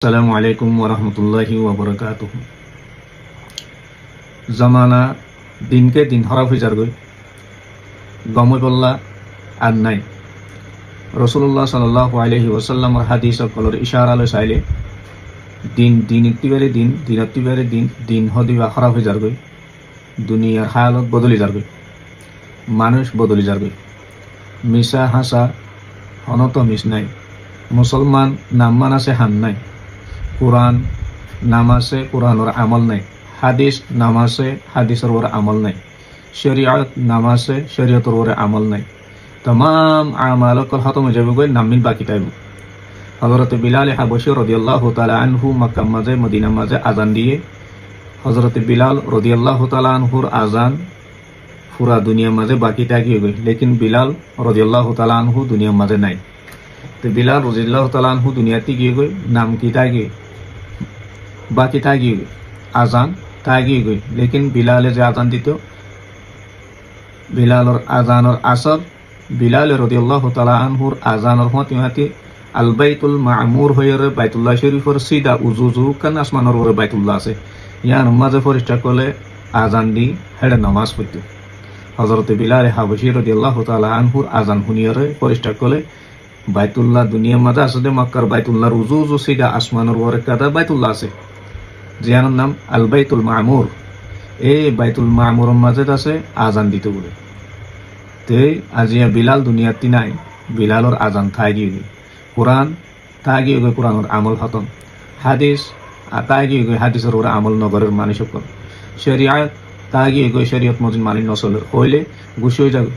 আসসালামু আলাইকুম ওরহমতুল্লাহি ওবরকাতুহ। জমানা দিনকে দিন খারাপ হয়ে যাবে, গমই বল্লা আর নাই। রসুল্লাহ সাল্লাল্লাহু আলাইহি ওয়াসাল্লামের হাদিস সকলের ইশারালে চাইলে দিন একটিবারে দিন হদিবা খারাপ হয়ে যাবে, দুনিয়ার হালত বদলি যাবে, মানুষ বদলি যাবে। মিশা হাসা হনত মিস নাই, মুসলমান নামমান আছে হান নাই, কোরআন নাম আছে কোরআনের আমল নাই, হাদিস নাম আছে হাদিসের ওর আমল নাই, শরিয়ত নাম আছে শরিয়তের ওর আমল নাই। तमाम আমাল কল খতম হয়ে যাবে, নামিন বাকি টাইব। হযরত বিলাল হাবশী রাদিয়াল্লাহু তাআলা আনহু মক্কা মাঝে মদিনা মাঝে আজান দিয়ে, হযরত বিলাল রাদিয়াল্লাহু তাআলা আনহুর আজান পুরা দুনিয়া মাঝে বাকি থাকি গই, লেকিন বিলাল রাদিয়াল্লাহু তাআলা আনহু দুনিয়া মাঝে নাই। তো বিলাল রাদিয়াল্লাহু তাআলা আনহু দুনিয়াতে গিয়ে গই, নাম কি থাকি বাকি থাকি গই, আজান থাকি গই। লেকিন বিলালে যে আজান দিত, বিলালর আজানের আসর বিলাল রাদিয়াল্লাহু তাআলা আনহুর আজানের হতে আল বাইতুল মামুর হয়ে বাইতুল্লাহ শরীফের সিধা উজু কান আসমানের ওরে বাইতুল্লাহ আছে, ইয়ার মাঝে ফরিস্তা করলে আজান দি হেডে নামাজ পড়ত। হযরত বিলাল হাবশী রাদিয়াল্লাহু তাআলা আনহুর আজান শুনিয়ে ফরিস্তা করলে বাইতুল্লাহ দুনিয়ার মাঝে আছে, মক্কার বাইতুল্লাহর উজু সিধা আসমানের ওরে কাদা বাইতুল্লাহ আছে, যার নাম আল বাইতুল মামুর। এই বাইতুল মামুরের মাঝে আছে আজান দিত বলে। তে আজিয়া বিলাল দুনিয়াতে নাই, বিলালর আজান থাই গিয়ে গই, কোরআন থাই গিয়ে গই, কোরআনের আমল খতম, হাদিস তাই গিয়ে গই, হাদিসের ওরা আমল নগরের মানুষ সকল, শরিয়ত তাই গিয়ে গই, শরিয়ত মজিন মানি নচলের হইলে গুছি হয়ে যাবে।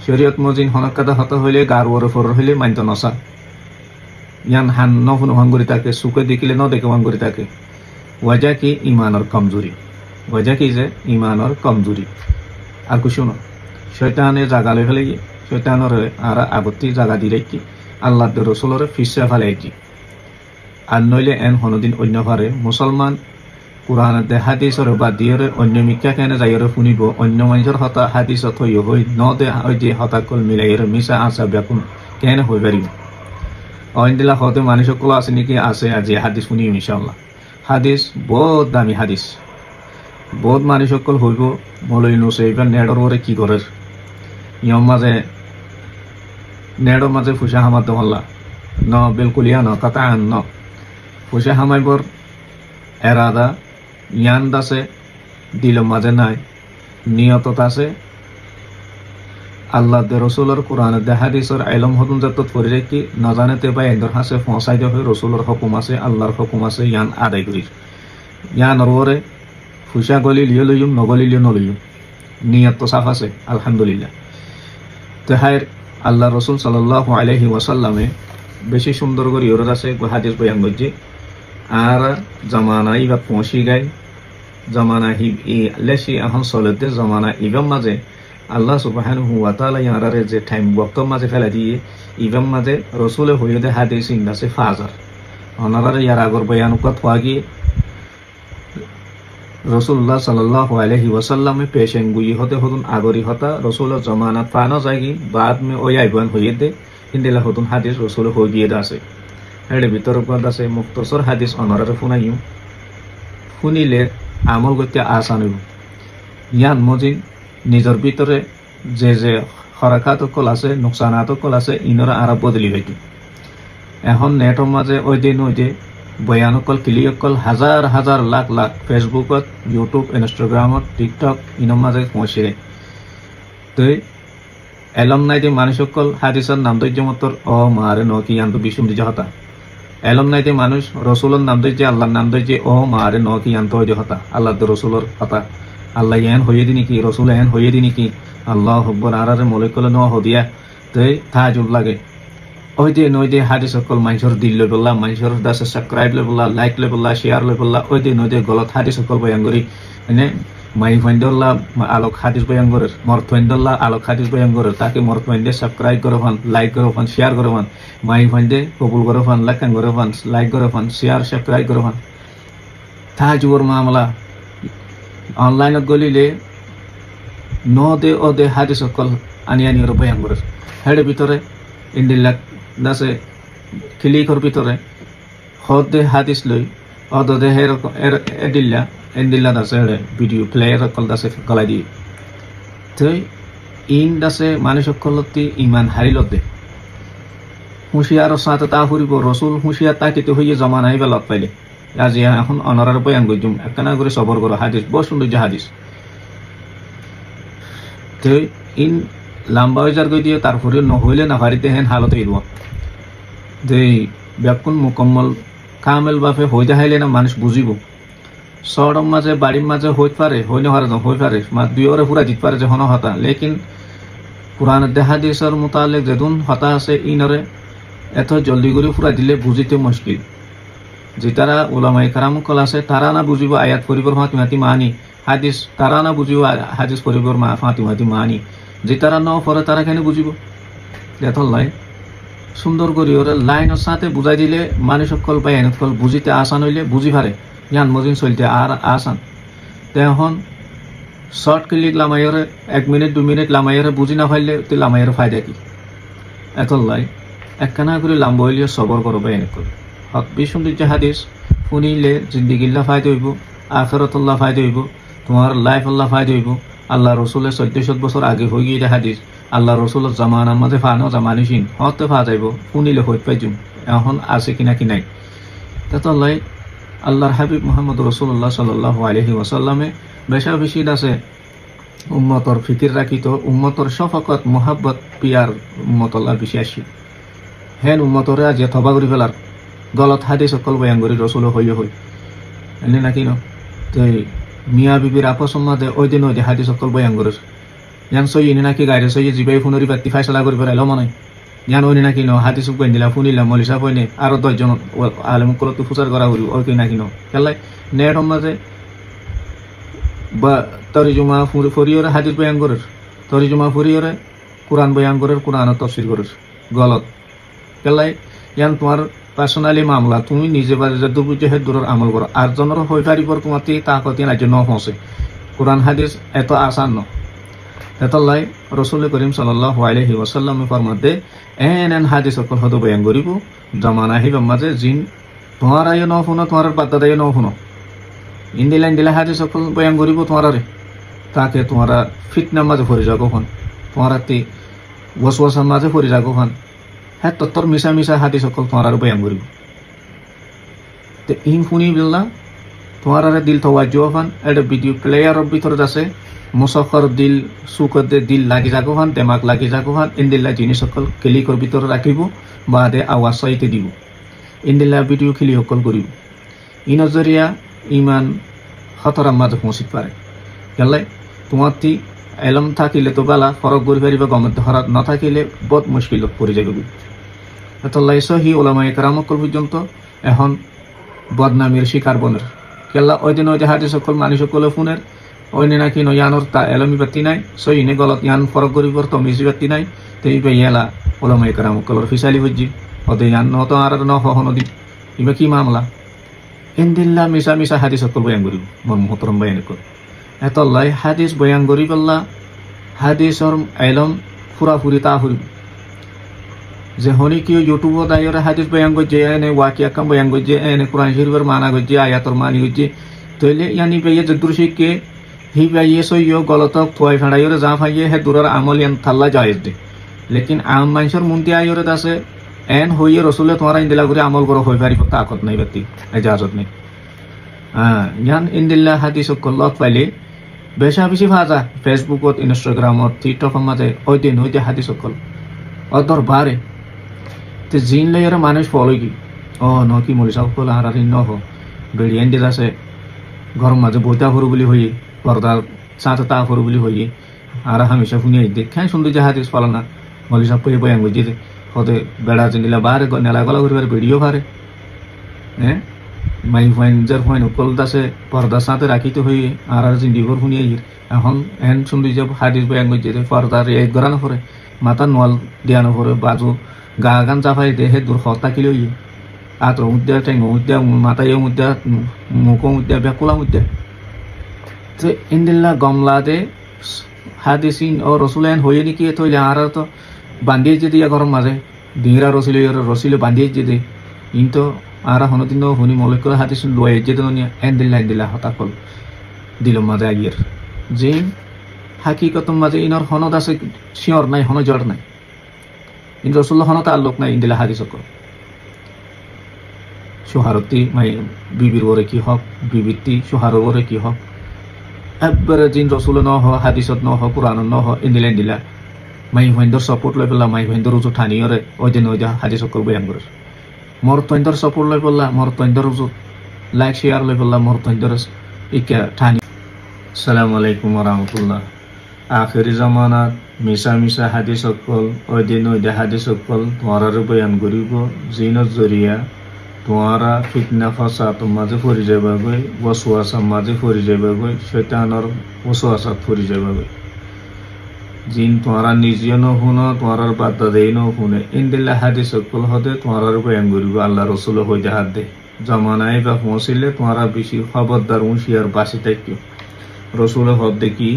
শরিয়ত মজিন হনকাদা হত হইলে গার ওরে ফর হইলে মানিত নসা, ইয়ান হান নফুন ভাঙ্গুরি তাকে সুখে দেখিলে ন দেখে ভাঙ্গুরি তাকে। ওয়াজা কি ইমানের কমজোরি, ওয়াজা কি যে ইমানের কমজোরি। আর কিছু না, শয়তানে জাগা লই ফেলে গিয়ে শয়তানের আর আবত্তি জাগা দিলে কি আল্লাহ রসুলরে ফিসা ফেলে কি। আর নইলে এন হনদিন অন্য ভারে মুসলমান কোরআন হাদিসর বা দিয়ে অন্য মিকা কেনে যাইরে শুনিব, অন্য মানুষের হতা হাদিসত হই হই ন দে যে হতাকল মিলাই মিশা আসা ব্যাকুন কেনে হয়ে পারিব। অন্য দিলা হতে মানুষ সকল আছে নাকি আছে, আজি হাদিস শুনি ইনশাআল্লাহ। হাদিস বহুত দামি হাদিস, বহুত মানুষ সকল হইব মলই নুসে এবার নেডর ওরে কি করে ইয়ম মাঝে নেডর মাঝে ফুসা হামার দমল্লা ন বিলকুল ইয়া ন কথা আন ন ফুসা হামাইবর এরাদা ইয়ান দাসে দিল মাঝে নাই, নিয়তত আছে আল্লাহ দে রসুলের কোরআন দে হাদিসের এলম হতুন যত পড়ে রেখি নজানেতে বা এন্দর হাসে ফসাই দে হয়ে রসুলের হুকুম আছে, আল্লাহর হুকুম আছে, ইয়ান আদায় করি। ইয়ান ওরে ফুসা গলি লিও লইম নগলি লিও নলইম, নিয়ত তো সাফ আছে আলহামদুলিল্লাহ। তো হায় আল্লাহ রসুল সাল্লাল্লাহু আলাইহি ওয়াসাল্লামে বেশি সুন্দর করে ইউরোদ আছে হাদিস বয়ান করছি। আর জমানা ইবা পৌঁছি গায়, জমানা হি লেসি এখন চলতে জমানা ইবাম মাঝে আল্লাহ সুবহানাহু ওয়া তাআলা ইয়ারারে যে টাইম বক্ত মাঝে ফেলা দিয়ে ইবাম মাঝে রসুলে হইয়ে দে হাদিস ইন্দাসে ফাজার অনারারে ইয়ার আগর বয়ান কত গিয়ে রসুল্লাহ সাল্লাল্লাহু আলাইহি ওয়াসাল্লামে পেশেন গুই হতে হতুন আগরি হতা রসুলের জমানা প্রাণ যায়গি বাদ মে ওই আইবান হইয়ে দে ইন্দিলা হতুন হাদিস রসুল হয়ে গিয়ে আছে। এর ভিতর আছে মুক্তসর হাদিস অনারারে শুনাইও, শুনিলে আমল করতে আসান হইব। ইয়ান মজিন নিজের ভিতরে যে খরাখাত কল আছে নোকসানাত কল আছে ইনরা আরব বদলি হইতো। এখন নেটর মাঝে ওই দিন বয়ানকল ক্লিয়কল হাজার হাজার লাখ লাখ ফেসবুকত ইউটিউব ইনস্টাগ্রামত টিকটক ইনৰ মাঝে পৌঁছে। তো এলম নাই যে মানুষকল হাদিসের নাম দৈর্য মতর মারে ন কি আন্ত বিশুম দিজা হতা, এলম নাই যে মানুষ রসুলের নাম দৈর্য আল্লাহর নাম দৈর্য মারে ন কি আন্ত হয়ে হতা, আল্লাহ রসুলের হতা, আল্লাহ এন হইয়ে দিনি কি রসুল এন হইয়ে দিনি কি আল্লাহ হব্বর আরে মলিকলে ন হদিয়া। তো তাহাজুব লাগে ওই যে নই দে হাদিস সকল মানুষের দিল লই বললা, মানুষের দাসে সাবস্ক্রাইব লই বললা, লাইক লই বললা, শেয়ার লই বললা, ওই যে নই দে গলত হাদিস সকল বয়ান করি মানে মাই ফাইন্ডল্লা আলোক হাদিস বয়ান করে, মর্ত ফাইন্ডল্লা আলোক হাদিস বয়ান করে, তাকে মর্ত ফাইন্ডে সাবস্ক্রাইব করে ফান, লাইক করে ফান, শেয়ার করে ফান, মাই ফাইন্ডে কবুল করে ফান, লাইকান করে ফান, লাইক করে ফান, শেয়ার সাবস্ক্রাইব করে ফান। তাহাজুবর মামলা অনলাইনত গলিলে ন দে ও দে হাদিস সকল আনি ওরা বয়ান করে। হেডের ভিতরে ইন্ডিল্লা দাসে ক্লিকর ভিতরে হদে হাদিস লই অদদে এর এডিল্লা দাসে ভিডিও প্লেয়ার কল দাসে গলাই দিয়ে তই ইন দাসে মানুষ সকলতি ইমান হারিলত দে হুঁশিয়ার সাথে তা ফুরিব রসুল হুঁশিয়ার তাকিতে হইয়ে জমা নাই বা লত পাইলে আজি এখন অনারার বয়ান গইজুম একখানা করে সবর করো হাদিস বহু সৌন্দর্য হাদিস তই ইন লম্বা হয়ে গই দিয়ে তারপরে নহইলে না ভারিতে হেন হালত হইব যে ব্যাকুন মুকম্মল কামেল বাপে হয়ে দেখাইলে না মানুষ বুঝিব শহরের মাঝে বাড়ির মাঝে হইতে পারে হইলে হয়ে পারে দুইরে পুরা জিত পারে যখন হতা লেকিন পুরান হাদিসের মোতালেক যেদিন হতা আছে ইনরে এত জলদি করে পুরা দিলে বুঝিতে মুশকিল যে তারা ওলামাই কারাম কল আছে তারা না বুঝিব আয়াত পরিবর ফাতিমাতি মানি হাদিস তারা না বুঝিব হাদিস পরিবর ফাতিমাতি মানি যে তারা ন পরে তারা কেন বুঝিব এত লাই সুন্দর করে ওরা লাইনের সাথে বুঝাই দিলে মানুষ সকল বা এনে সকল বুঝিতে আসান হইলে বুঝি পারে জ্ঞান মজিন চলতে আর আসান তখন শর্ট ক্লিক লামাইরে 1 মিনিট 2 মিনিট লামাইরে বুঝি না পাইলে তো লামাইরে ফায়দা কি এত লাই একখানা করে লাম্বা হইলে সবর করো বা এনে কর হক বিসুন্দর যে হাদিস শুনিলে জিন্দিগিল্লা ফায়দা হইব আখিরাতুল্লাহ ফায়দা হইব তোমার লাইফ আল্লাহ ফায়দা হইব আল্লাহ রসুলের 1400 বছর আগে হয়ে গিয়ে হাদিস আল্লাহ রসুলের জামানার মাঝে ফানো জামানিসিন হতে ফা যাইব শুনিলে হইতে পাইজুম এখন আছে কিনা কি নাই তা লাই আল্লাহর হাবিব মোহাম্মদ রসুল্লাহ সাল্লাল্লাহু আলাইহি ওয়াসাল্লামে বেশা বেশি আছে উম্মতর ফিকির রাখিত উম্মতর শফকত মোহাব্বত পিয়ার উম্মতল্লাহ বেশি আসি হেন উম্মতরে আজ থবা করি ফেলার গলত হাদিস সকল বয়ান করি রসুল হইয়ে হই এনে নাকি ন মিয়া বিবির আপস মাঝে ওই দিন ওই হাদিস সকল বয়ান করিস ইয়ান সই ইনি নাকি গাড়ি সই জিবাই ফোনরি বাতি ফাইসলা করে ফেলাইল মনে ইয়ান ওই নাকি ন হাদিস বয়ান দিলা শুনিলাম মলিসা পয়নে আরো 10 জন আলেম কলতো ফুচার করা করি ওই কি নাকি ন কেলাই নেট মাঝে বা তরিজুমা ফরিয়রে হাদিস বয়ান করিস তরিজুমা ফরিয়রে কোরআন বয়ান করিস কোরআন তফসির করিস গলত কেলাই ইয়ান তোমার পার্সোনালি মামলা তুমি নিজে বাজে দুর্বুজে হে দূরের আমল করো আর জনের হয়ে পারিবর তোমার তাকতি রাজ্য ন পৌঁছে কোরআন হাদিস এত আসান ন এত লাই রসুল করিম সাল্লাল্লাহু আলাইহি ওয়াসাল্লামে ফরমাতে এন হাদিস সকল হদ বয়ান করিব জমানা হিব মাঝে জিন তোমার আয় ন শুনো তোমার বাদ্দা দায় ন শুনো ইন্দিলা হাদিস সকল বয়ান করিব তোমার তাকে তোমার ফিতনার মাঝে ফরি যাগো হন তোমার ওয়াসওয়াসার মাঝে ফরি যাগো হন হ্যাঁ তত্তর মিশা মিশা হাদিস সকল তোমার বয়ান করিব তো ইন শুনি বিল্লা তোমার দিল থওয়াজ্য হন এটা ভিডিও প্লেয়ারের ভিতরে আছে মুসাফর দিল সুখর দিল লাগি যাগো হন দেমাগ লাগি যাগো হন ইন্দিল্লা জিনিস সকল ক্লিকর ভিতরে রাখিব বা দে আওয়াজ চাইতে দিব ইন্দিল্লা ভিডিও খেলি সকল করিব ই নজরিয়া ইমান খতরার মাঝে পৌঁছিত পারে গেলাই তোমার এলম থাকিলে তো বালা ফরক করি পারিবা গমত হরাত না থাকিলে বহুত মুশকিলত পড়ে যাবে এতলাই সহি ওলামায়ে কেরামকল পর্যন্ত এখন বদনামির শিকার বনের কেল্লা ওই দিন ওই যে হাদিস সকল মানুষ সকলে ফোনের ওই নাকি ইয়ানোর তা এলমি বাতি নাই সই নে গলত ইয়ান ফরক করিবর তো মিজি বাতি নাই তো ইবা ইয়ালা ওলামায়ে কেরামকলর ফিসালি বুঝি ওদের ইয়ান নত আর ন হনদি ইবা কি মামলা ইন্দিল্লা মিশা মিশা হাদিস সকল বয়ান করিব মন মুহতরম বয়ান কর এতলাই হাদিস বয়ান করি পেল্লা হাদিসর এলম ফুরাফুরি তা ফুরিব যে হনি কি ইউটিউবত আইরে হাদিস বয়ান করছে এনে ওয়াকিয়া কাম বয়ান করছে এনে কোরআন শরীফের মানা করছে আয়াতর মানি করছে তইলে ইয়ানি বেয়ে যে দুরশিকে হি বেয়ে সইও গলত থয় ফাড়াইরে যা ফাইয়ে হে দূরের আমল ইয়ান থাল্লা জায়েজ দে লেকিন আম মানুষের মুন্তি আইরে আছে এন হইয়ে রসুলে তোমার ইন্দিলা করে আমল করো হই পারিব তাকত নাই বাতি ইজাজত নেই ইয়ান ইন্দিল্লা হাদিস কল্লত পাইলে বেশা বেশি ভাজা ফেসবুকত ইনস্টাগ্রামত টিকটকর মাঝে ওই দিন হইতে হাদিস কল অদর বারে তে জিন লেয়ারে মানুষ ফলো কি ও ন কি মরিসা কল আর ন হো বেড়িয়ান দিল আছে ঘর মাঝে বইতা ফরু বলি হই পর্দার সাথে তা ফরু বলি হই আর হামেশা শুনি দেখাই সুন্দর যে হাদিস পালা না মলিসা পই বয়ান বুঝি দে হতে বেড়া চিনিলা বারে নেলা গলা করিবার ভিডিও পারে হ্যাঁ মাই ফাইন যার ফাইন কল দাসে পর্দার সাথে রাখিতে হই আর জিন্দিগর শুনি এখন এন সুন্দর যে হাদিস বয়ান বুঝি দে পর্দার এক গড়ানো পরে মাথা নোয়াল দিয়ানো পরে বাজু গা গান চাফাই দেহে দূর হতা কিলো আতর মুদ্দা টেঙ্গ মুদ্দা মাথায় মুদ্দা মুখ মুদ্দা ব্যাকুলা মুদ্দা তো ইন্দিল্লা গমলা দে হাদিসিন ও রসুলায়ন হয়ে নাকি তৈলে আর তো বান্ধিয়ে যেতে ঘরের মাঝে ডিংরা রসিলে বান্ধিয়ে যেতে কিন্তু ara hono dinno huni molecular hadis loye jedonia endilla hatakol dilo maze agir je haqiqatum maze inor hono dase sure nai hono jor nai in rasulullah hono ta'alluq nai indilla hadisoko সোহারতি মাই বিবির ওরে কি হক বিবিতি সোহার ওরে কি হক একবারে জিন রসুল ন হ হাদিসত ন হ কুরআন ন হ ইন্দিলেন দিলা মাই হইন্দর সাপোর্ট লই পেলা মাই হইন্দর উজু ঠানি ওরে ওই দিন ওই হাদিস করবে আমগর মোর তইন্দর সাপোর্ট লই পেলা মোর তইন্দর উজু লাইক শেয়ার লই পেলা মোর তইন্দর ইকা ঠানি আসসালামু আলাইকুম ওয়া রাহমাতুল্লাহ আখিরি জামানাত মিশা হাদিস সকল ওই দিন ওই হাদিস সকল তোমার বয়ান করিব জিনত জরিয়া তোমারা ফিতনা ফাসাদ মাঝে পড়ে যাবে ওয়াসওয়াসা মাঝে পড়ে যাবে শয়তানের ওয়াসওয়াসাত পড়ে যাবে জিন তোমারা নিজে ন শুনো তোমার বার্তা দেই ন শুনে ইনদিল্লা হাদিস সকল হদে তোমার বয়ান করিব আল্লাহ রসুল হইতে হাত দে জমানায় বা পৌঁছিলে তোমারা বেশি খবরদার হুঁশিয়ার বাসি থাকিও রসুল হদে কি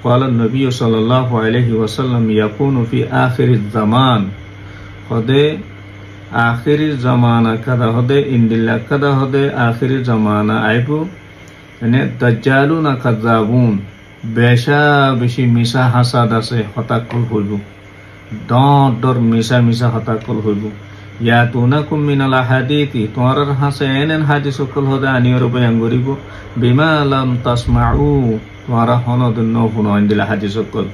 قال النبي صلى الله عليه وسلم يكون في آخر الزمان হদে আখিরি জামানা কাদা হদে ইন্দিল্লা কাদা হদে আখিরি জামানা আইবো এনে দাজ্জালুনা কাযাবুন বেশি মিশা হাসাদ আছে হতাকল হইব ডর মিশা হতাকল হইব ইয়াতুনাকুম মিনাল হাদিতি তোমার হাসে এনেন হাদিস সকল হদে আনিয়র বয়ান করিব বিমা লাম তাসমাউ তোমারা হনদ ন শুনো ইন্দিল্লা হাদিস সকল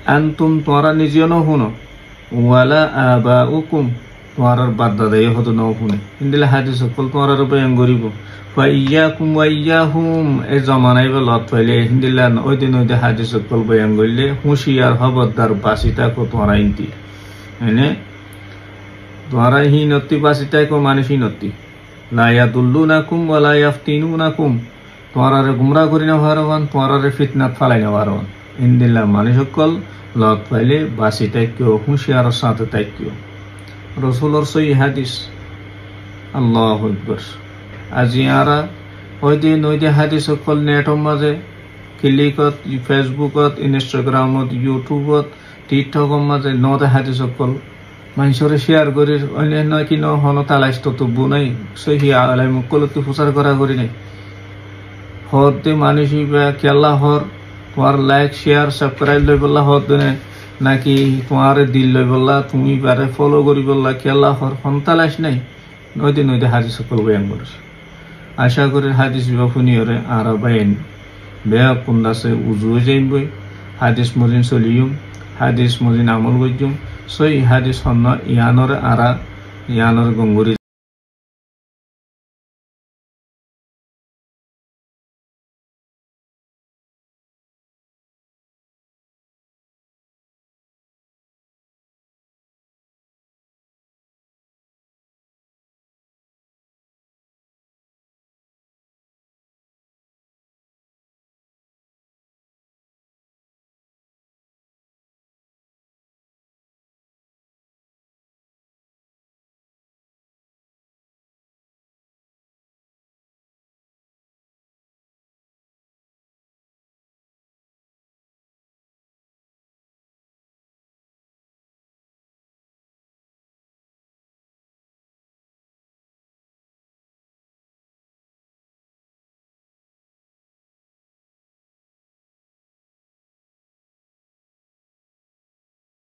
আনতুম তোমারা নিজে ন শুনো ওয়ালা আবাউকুম তোমার বাদদাদাই হতো ন শুনে ইন্দিলা হাদিস সকল তোমার বয়ান করিব ফাইয়াকুম ওয়াইয়াহুম এ জমানাই বা লত পাইলে হিন্দিলা ওই দিন ওই হাদিস সকল বয়ান করলে হুঁশিয়ার খবরদার বাসি থাকো তোমারা ইন্তি এনে তোমারা হিনতি বাসি থাকো মানুষ হিনতি লা ইয়াদুল্লুনাকুম ওয়ালা ইয়াফতিনুনাকুম তোমারা গুমরা করি না হারওয়ান তোমারা ফিতনাত ফালাই না হারওয়ান ইন্দিলা মানুষ সকল লত পাইলে বাসি থাকিও হুঁশিয়ার সাথে থাকিও রসুলর সই হাদিস আল্লাহু আকবার আজি আরা ওই দিন হাদিস সকল নেটর মাঝে ক্লিকত ফেসবুকত ইনস্টাগ্রামত ইউটিউবত টিকটকর মাঝে নদে হাদিস সকল মানুষরে শেয়ার করি অন্যান্য কি ন হন তালাশ তত্ত্ব নাই সহি আলাই মুকলকে প্রচার করা করি নাই হতে মানুষই কেল্লা হর তোমার লাইক শেয়ার সাবস্ক্রাইব লই বললা হত নাকি তোমার দিল লই বললা তুমি বারে ফলো করি বললা কেল্লা হর সন্তালাস নাই ওই দিন হাদিস সকল বয়ান করেছে আশা করি হাদিস বিবা শুনিয়রে আর বাইন বেয়া কুন্দাসে উজু যাইবই হাদিস মজিন চলিয়ুম হাদিস মজিন আমল গজ্জুম সই হাদিস হন্ন ইয়ানরে আরা ইয়ানর গঙ্গুরি